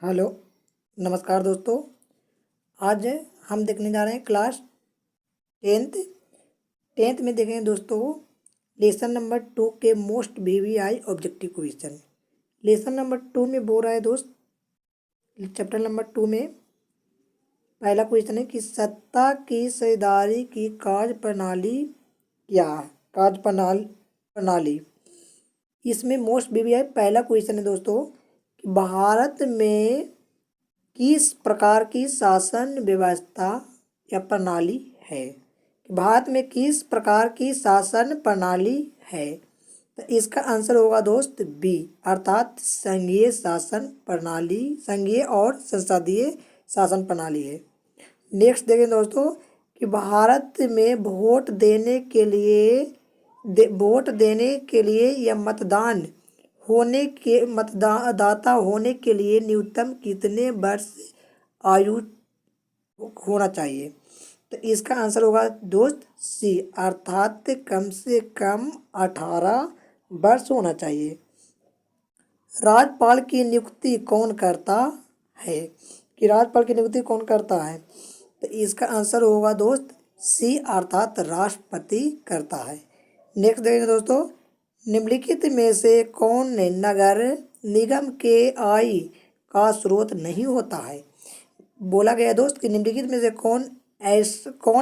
Hello, नमस्कार दोस्तों। आज हम देखने जा रहे हैं क्लास टेंथ टेंथ में देखेंगे दोस्तों लेसन नंबर 2 के most VVI objective question. Lesson number 2 में बोल रहा है दोस्त, चैप्टर नंबर 2 में पहला क्वेश्चन है कि सत्ता की साझेदारी की कार्य प्रणाली क्या है। कार्य प्रणाली इसमें मोस्ट वीवीआई पहला क्वेश्चन है दोस्तों कि भारत में किस प्रकार की शासन व्यवस्था या प्रणाली है। भारत में किस प्रकार की शासन प्रणाली है, तो इसका आंसर होगा दोस्त बी, अर्थात संघीय शासन प्रणाली, संघीय और संसदीय शासन प्रणाली है। नेक्स्ट देखें दोस्तों कि भारत में वोट देने के लिए या मतदाता होने के लिए न्यूनतम कितने वर्ष आयु होना चाहिए, तो इसका आंसर होगा दोस्त सी, अर्थात कम से कम 18 वर्ष होना चाहिए। राज्यपाल की नियुक्ति कौन करता है, कि राज्यपाल की नियुक्ति कौन करता है, तो इसका आंसर होगा दोस्त सी, अर्थात राष्ट्रपति करता है। नेक्स्ट देखेंगे दोस्तों, निम्नलिखित में से कौन नगर निगम के आय का स्रोत नहीं होता है। बोला गया दोस्त कि निम्नलिखित में से कौन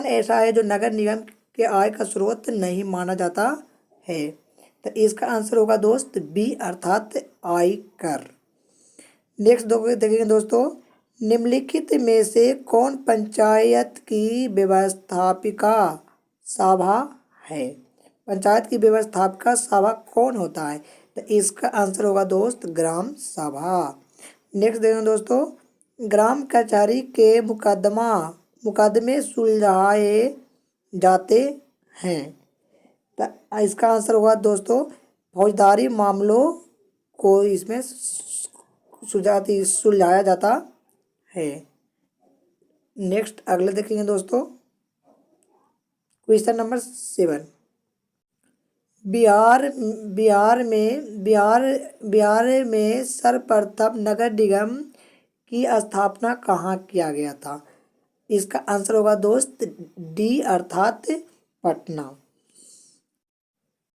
ऐसा है जो नगर निगम के आय का स्रोत नहीं माना जाता है, तो इसका आंसर होगा दोस्त बी, अर्थात आयकर। नेक्स्ट देखेंगे दोस्तों, निम्नलिखित में से कौन पंचायत की व्यवस्थापिका सभा है। पंचायत की व्यवस्थापिका सभा कौन होता है, तो इसका आंसर होगा दोस्त ग्राम सभा। नेक्स्ट देखेंगे दोस्तों, ग्राम कचहरी के मुकदमे सुलझाए जाते हैं, तो इसका आंसर होगा दोस्तों फौजदारी मामलों को इसमें सुलझाया जाता है। नेक्स्ट अगले देखेंगे दोस्तों, क्वेश्चन नंबर 7। बिहार में सर्वप्रथम नगर निगम की स्थापना कहाँ किया गया था, इसका आंसर होगा दोस्त डी, अर्थात पटना।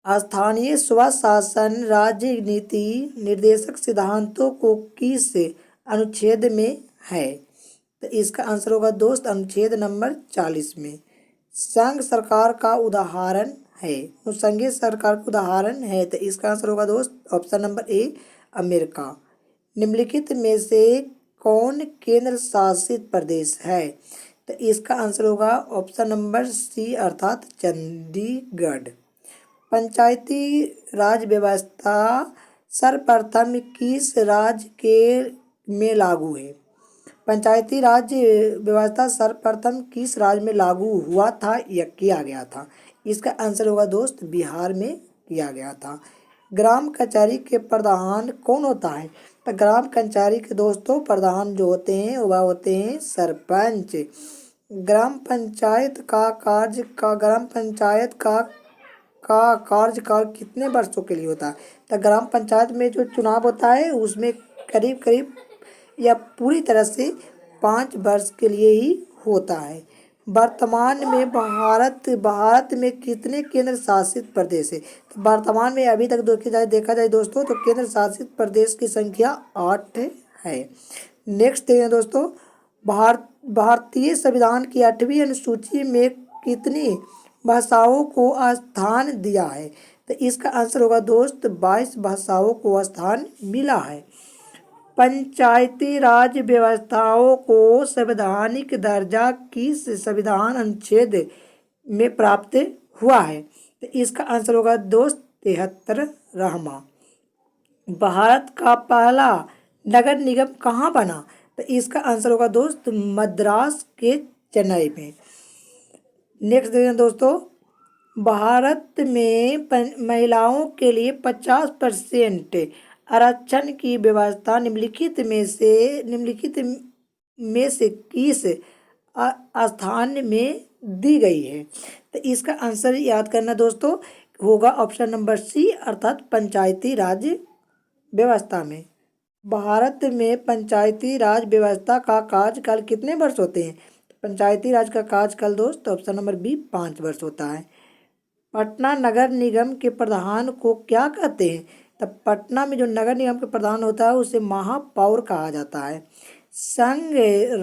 स्थानीय स्वशासन राज्य नीति निर्देशक सिद्धांतों को किस अनुच्छेद में है, तो इसका आंसर होगा दोस्त अनुच्छेद नंबर 40 में। संघ सरकार का उदाहरण है, तो संघीय सरकार का उदाहरण है, तो इसका आंसर होगा दोस्त ऑप्शन नंबर ए, अमेरिका। निम्नलिखित में से कौन केंद्र शासित प्रदेश है, तो इसका आंसर होगा ऑप्शन नंबर सी, अर्थात चंडीगढ़। पंचायती राज व्यवस्था सर्वप्रथम किस राज्य में लागू है। पंचायती राज व्यवस्था सर्वप्रथम किस राज्य में लागू हुआ था या किया गया था, इसका आंसर होगा दोस्त बिहार में किया गया था। ग्राम कचहरी के प्रधान कौन होता है, तो ग्राम कचहरी के दोस्तों प्रधान जो होते हैं वह होते हैं सरपंच। ग्राम पंचायत का कार्यकाल कितने वर्षों के लिए होता है, तो ग्राम पंचायत में जो चुनाव होता है उसमें करीब या पूरी तरह से 5 वर्ष के लिए ही होता है। वर्तमान में भारत में कितने केंद्र शासित प्रदेश है, तो वर्तमान में अभी तक देखा जाए दोस्तों तो केंद्र शासित प्रदेश की संख्या 8 है। नेक्स्ट देखें दोस्तों, भारतीय संविधान की 8वीं अनुसूची में कितनी भाषाओं को स्थान दिया है, तो इसका आंसर होगा दोस्त 22 भाषाओं को स्थान मिला है। पंचायती राज व्यवस्थाओं को संवैधानिक दर्जा किस संविधान अनुच्छेद में प्राप्त हुआ है, तो इसका आंसर होगा दोस्त 73वां। भारत का पहला नगर निगम कहाँ बना, तो इसका आंसर होगा दोस्त मद्रास के चेन्नई में। नेक्स्ट देखें दोस्तों, भारत में महिलाओं के लिए 50% आरक्षण की व्यवस्था निम्नलिखित में से किस स्थान में दी गई है, तो इसका आंसर याद करना दोस्तों होगा ऑप्शन नंबर सी, अर्थात पंचायती राज व्यवस्था में। भारत में पंचायती राज व्यवस्था का कार्यकाल कितने वर्ष होते हैं? पंचायती राज का कार्यकाल दोस्त ऑप्शन नंबर बी 5 वर्ष होता है। पटना नगर निगम के प्रधान को क्या कहते हैं? तब पटना में जो नगर निगम के प्रधान होता है उसे महापौर कहा जाता है। संघ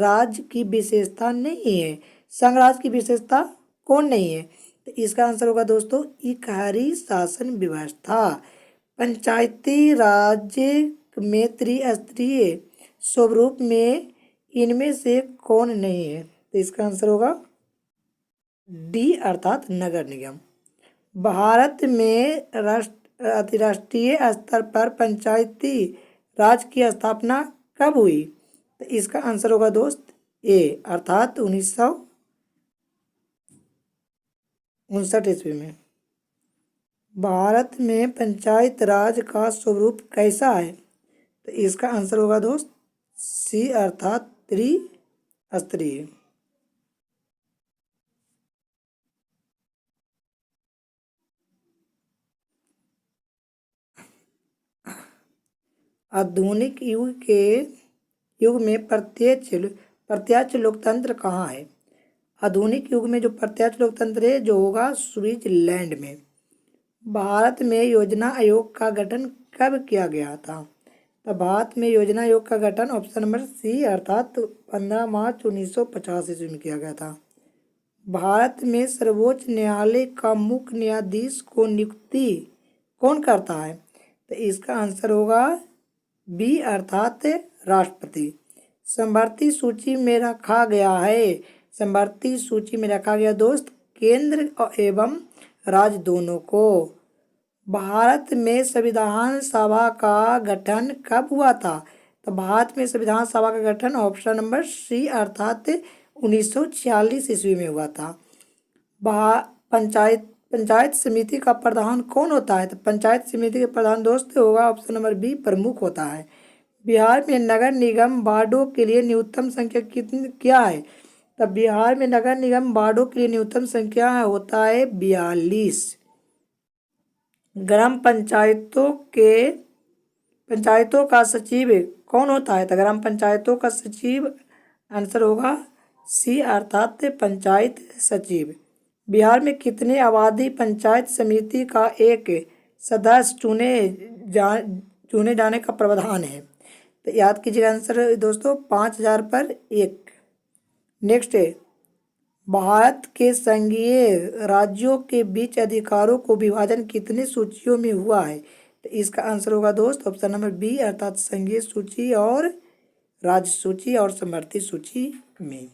राज्य की विशेषता नहीं है। संघ राज्य की विशेषता कौन नहीं है? तो इसका आंसर होगा दोस्तों इकहरी शासन व्यवस्था। पंचायती राज्य में त्रिस्तरीय स्वरूप में इनमें से कौन नहीं है? तो इसका आंसर होगा डी अर्थात नगर निगम। भारत में अंतर्राष्ट्रीय स्तर पर पंचायती राज की स्थापना कब हुई? तो इसका आंसर होगा दोस्त ए अर्थात 1959 ईस्वी में। भारत में पंचायत राज का स्वरूप कैसा है? तो इसका आंसर होगा दोस्त सी अर्थात त्रिस्तरीय। आधुनिक युग में प्रत्यक्ष लोकतंत्र कहाँ है? आधुनिक युग में जो प्रत्यक्ष लोकतंत्र है जो होगा स्विट्जरलैंड में। भारत में योजना आयोग का गठन कब किया गया था? तो भारत में योजना आयोग का गठन ऑप्शन नंबर सी अर्थात 15 मार्च 1950 ईस्वी में किया गया था। भारत में सर्वोच्च न्यायालय का मुख्य न्यायाधीश को नियुक्ति कौन करता है? तो इसका आंसर होगा बी अर्थात राष्ट्रपति। समवर्ती सूची में रखा गया है। समवर्ती सूची में रखा गया दोस्त केंद्र एवं राज्य दोनों को। भारत में संविधान सभा का गठन कब हुआ था? तो भारत में संविधान सभा का गठन ऑप्शन नंबर सी अर्थात 1946 ईस्वी में हुआ था। पंचायत समिति का प्रधान कौन होता है? तो पंचायत समिति के प्रधान दोस्त होगा ऑप्शन नंबर बी प्रमुख होता है। बिहार में नगर निगम वार्डों के लिए न्यूनतम संख्या क्या है? तब बिहार में नगर निगम वार्डों के लिए न्यूनतम संख्या होता है 42। ग्राम पंचायतों का सचिव कौन होता है? तो ग्राम पंचायतों का सचिव आंसर होगा सी अर्थात पंचायत सचिव। बिहार में कितने आबादी पंचायत समिति का एक सदस्य चुने जाने का प्रावधान है? तो याद कीजिएगा आंसर दोस्तों 5000 पर एक। नेक्स्ट है भारत के संघीय राज्यों के बीच अधिकारों को विभाजन कितने सूचियों में हुआ है? तो इसका आंसर होगा दोस्त ऑप्शन नंबर बी अर्थात संघीय सूची और राज्य सूची और समवर्ती सूची में।